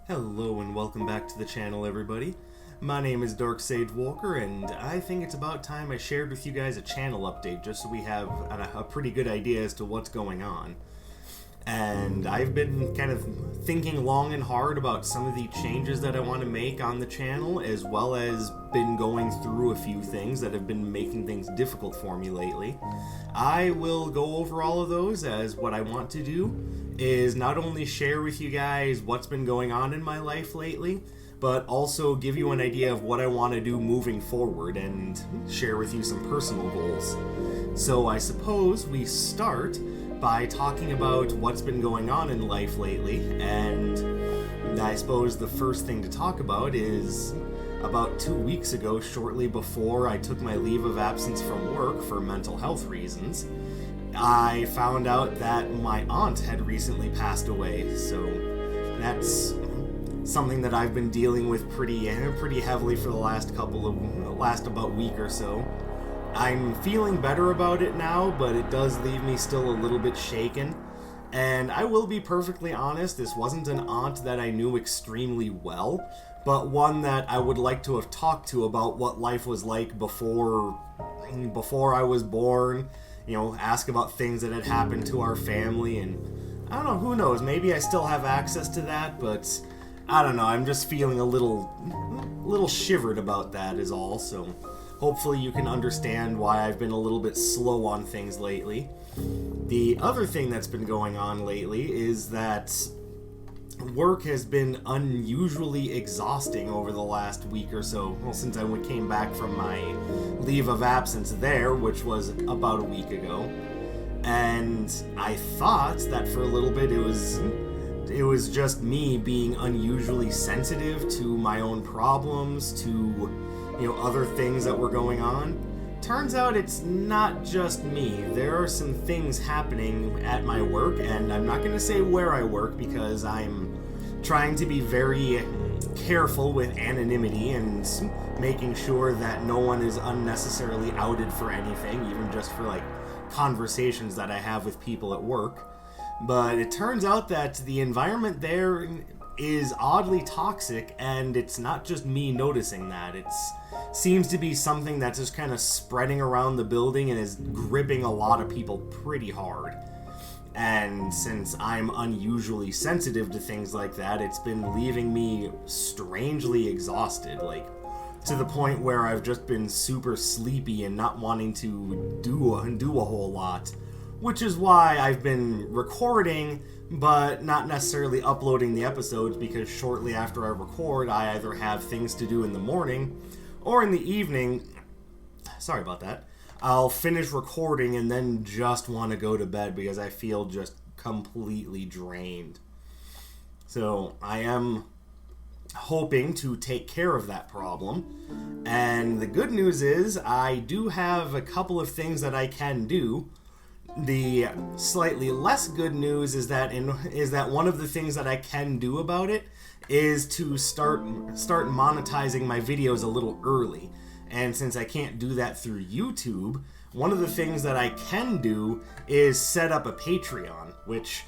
Hello and welcome back to the channel, everybody. My name is Dark Sage Walker, and I think it's about time I shared with you guys a channel update just so we have a pretty good idea as to what's going on. And I've been kind of thinking long and hard about some of the changes that I want to make on the channel, as well as been going through a few things that have been making things difficult for me lately. I will go over all of those, as what I want to do is not only share with you guys what's been going on in my life lately, but also give you an idea of what I want to do moving forward and share with you some personal goals. So I suppose we start by talking about what's been going on in life lately, and I suppose the first thing to talk about is about 2 weeks ago, shortly before I took my leave of absence from work for mental health reasons, I found out that my aunt had recently passed away. So that's something that I've been dealing with pretty heavily for the last about week or so. I'm feeling better about it now, but it does leave me still a little bit shaken. And I will be perfectly honest, this wasn't an aunt that I knew extremely well, but one that I would like to have talked to about what life was like before I was born. You know, ask about things that had happened to our family, and I don't know, who knows, maybe I still have access to that, but I don't know, I'm just feeling a little shivered about that is all, so hopefully you can understand why I've been a little bit slow on things lately. The other thing that's been going on lately is that work has been unusually exhausting over the last week or so. Well, since I came back from my leave of absence there, which was about a week ago. And I thought that for a little bit it was just me being unusually sensitive to my own problems, to other things that were going on. Turns out it's not just me. There are some things happening at my work, and I'm not going to say where I work because I'm trying to be very careful with anonymity and making sure that no one is unnecessarily outed for anything, even just for conversations that I have with people at work. But it turns out that the environment there is oddly toxic, and it's not just me noticing that. It seems to be something that's just kind of spreading around the building and is gripping a lot of people pretty hard. And since I'm unusually sensitive to things like that, it's been leaving me strangely exhausted, to the point where I've just been super sleepy and not wanting to do a whole lot. Which is why I've been recording, but not necessarily uploading the episodes, because shortly after I record, I either have things to do in the morning, or in the evening, sorry about that, I'll finish recording and then just want to go to bed because I feel just completely drained. So I am hoping to take care of that problem, and the good news is I do have a couple of things that I can do. The slightly less good news is that one of the things that I can do about it is to start monetizing my videos a little early. And since I can't do that through YouTube, one of the things that I can do is set up a Patreon, which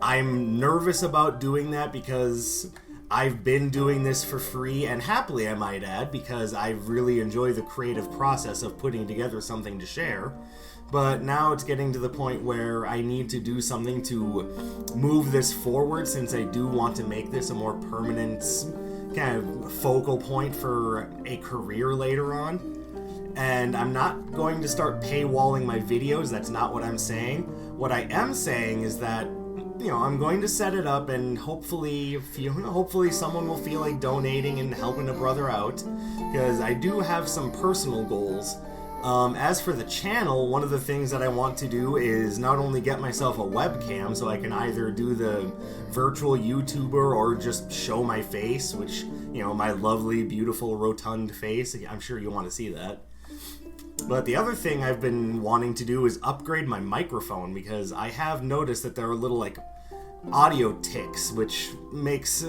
I'm nervous about doing that because I've been doing this for free, and happily I might add, because I really enjoy the creative process of putting together something to share. But now it's getting to the point where I need to do something to move this forward, since I do want to make this a more permanent kind of focal point for a career later on. And I'm not going to start paywalling my videos, that's not what I'm saying. What I am saying is that, I'm going to set it up, and hopefully someone will feel like donating and helping a brother out, because I do have some personal goals. As for the channel, one of the things that I want to do is not only get myself a webcam so I can either do the virtual YouTuber or just show my face, which, my lovely, beautiful, rotund face. I'm sure you want to see that. But the other thing I've been wanting to do is upgrade my microphone, because I have noticed that there are little, audio ticks, which makes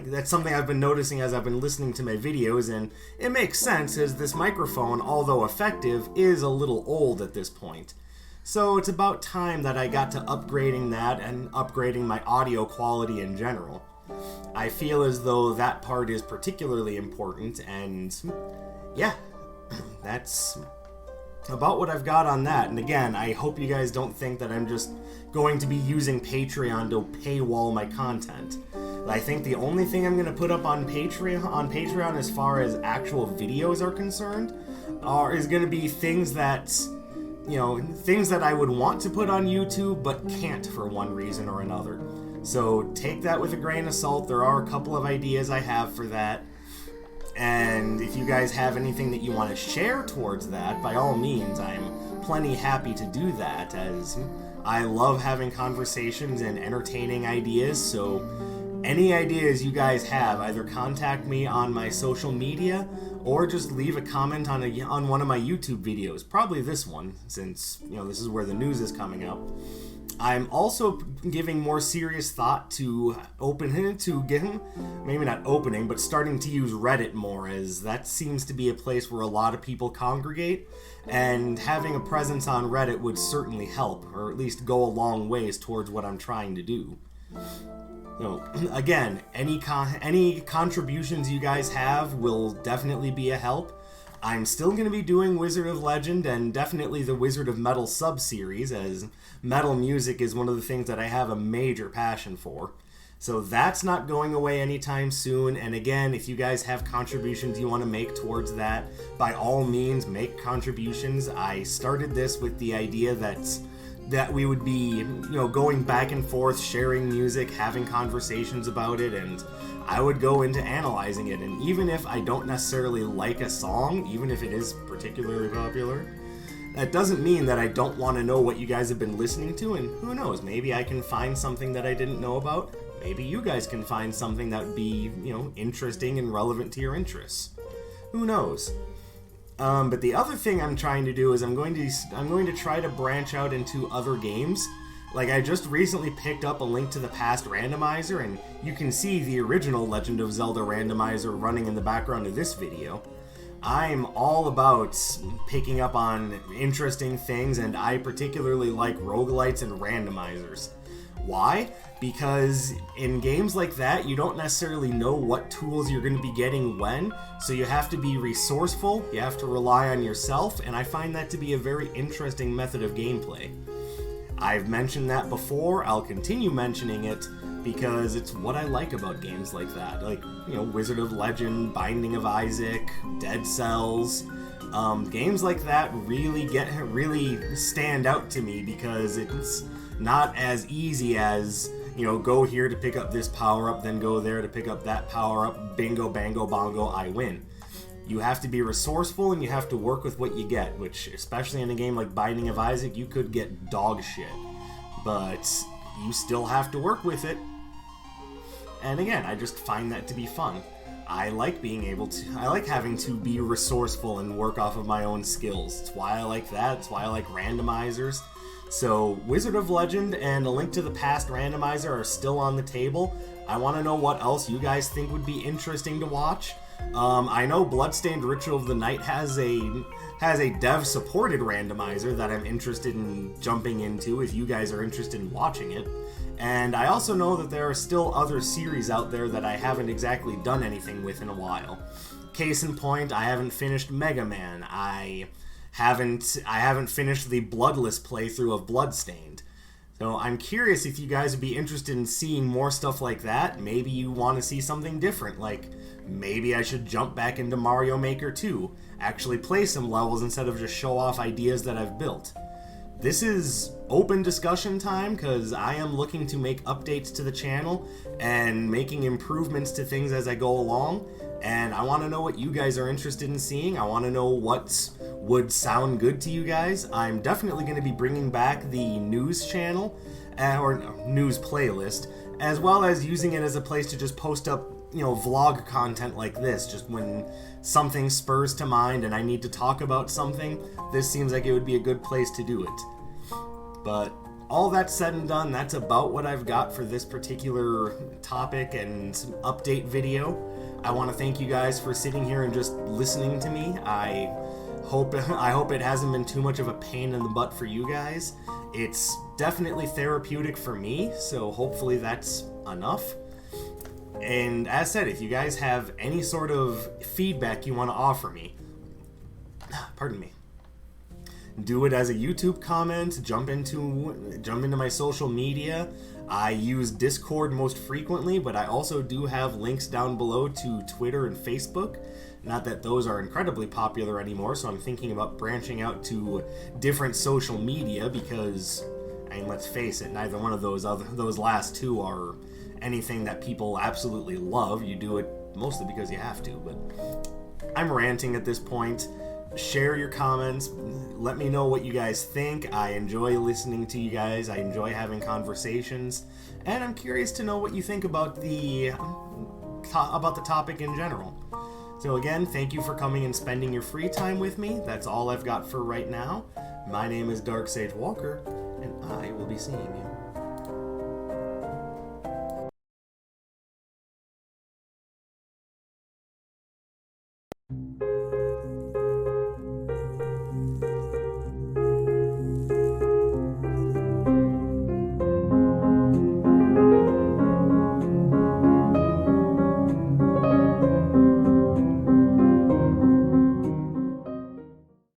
that's something I've been noticing as I've been listening to my videos, and it makes sense as this microphone, although effective, is a little old at this point. So it's about time that I got to upgrading that and upgrading my audio quality in general. I feel as though that part is particularly important, and yeah, that's about what I've got on that. And again, I hope you guys don't think that I'm just going to be using Patreon to paywall my content. I think the only thing I'm going to put up on Patreon as far as actual videos are concerned is going to be things that, things that I would want to put on YouTube but can't for one reason or another. So take that with a grain of salt. There are a couple of ideas I have for that. And if you guys have anything that you want to share towards that, by all means, I'm plenty happy to do that, as I love having conversations and entertaining ideas. So any ideas you guys have, either contact me on my social media or just leave a comment on one of my YouTube videos. Probably this one, since this is where the news is coming up. I'm also giving more serious thought to maybe not opening, but starting to use Reddit more, as that seems to be a place where a lot of people congregate, and having a presence on Reddit would certainly help, or at least go a long ways towards what I'm trying to do. So, again, any contributions you guys have will definitely be a help. I'm still going to be doing Wizard of Legend and definitely the Wizard of Metal sub-series, as metal music is one of the things that I have a major passion for. So that's not going away anytime soon, and again, if you guys have contributions you want to make towards that, by all means, make contributions. I started this with the idea that we would be, going back and forth, sharing music, having conversations about it, and I would go into analyzing it. And even if I don't necessarily like a song, even if it is particularly popular, that doesn't mean that I don't want to know what you guys have been listening to, and who knows, maybe I can find something that I didn't know about. Maybe you guys can find something that would be, interesting and relevant to your interests. Who knows? But the other thing I'm trying to do is I'm going to try to branch out into other games. Like, I just recently picked up a Link to the Past randomizer, and you can see the original Legend of Zelda randomizer running in the background of this video. I'm all about picking up on interesting things, and I particularly like roguelites and randomizers. Why? Because in games like that, you don't necessarily know what tools you're going to be getting when, so you have to be resourceful, you have to rely on yourself, and I find that to be a very interesting method of gameplay. I've mentioned that before, I'll continue mentioning it, because it's what I like about games like that. Like, Wizard of Legend, Binding of Isaac, Dead Cells. Games like that really stand out to me, because it's not as easy as, go here to pick up this power-up, then go there to pick up that power-up, bingo, bango, bongo, I win. You have to be resourceful, and you have to work with what you get, which, especially in a game like Binding of Isaac, you could get dog shit. But you still have to work with it. And again, I just find that to be fun. I like having to be resourceful and work off of my own skills. It's why I like that. It's why I like randomizers. So, Wizard of Legend and A Link to the Past randomizer are still on the table. I want to know what else you guys think would be interesting to watch. I know Bloodstained Ritual of the Night has a dev-supported randomizer that I'm interested in jumping into if you guys are interested in watching it. And I also know that there are still other series out there that I haven't exactly done anything with in a while. Case in point, I haven't finished Mega Man. I haven't finished the Bloodless playthrough of Bloodstained. So I'm curious if you guys would be interested in seeing more stuff like that. Maybe you want to see something different, like maybe I should jump back into Mario Maker 2, actually play some levels instead of just show off ideas that I've built. This is open discussion time, because I am looking to make updates to the channel and making improvements to things as I go along, and I want to know what you guys are interested in seeing. I want to know what would sound good to you guys. I'm definitely going to be bringing back the news channel, or news playlist, as well as using it as a place to just post up, vlog content like this, just when something spurs to mind and I need to talk about something. This seems like it would be a good place to do it. But all that said and done, that's about what I've got for this particular topic and update video. I want to thank you guys for sitting here and just listening to me. I hope it hasn't been too much of a pain in the butt for you guys. It's definitely therapeutic for me, so hopefully that's enough. And as said, if you guys have any sort of feedback you want to offer me, pardon me, do it as a YouTube comment, jump into my social media. I use Discord most frequently, but I also do have links down below to Twitter and Facebook. Not that those are incredibly popular anymore, so I'm thinking about branching out to different social media because, I mean, let's face it, neither one of those last two are anything that people absolutely love. You do it mostly because you have to, but I'm ranting at this point. Share your comments. Let me know what you guys think. I enjoy listening to you guys. I enjoy having conversations. And I'm curious to know what you think about the topic in general. So again, thank you for coming and spending your free time with me. That's all I've got for right now. My name is Dark Sage Walker, and I will be seeing you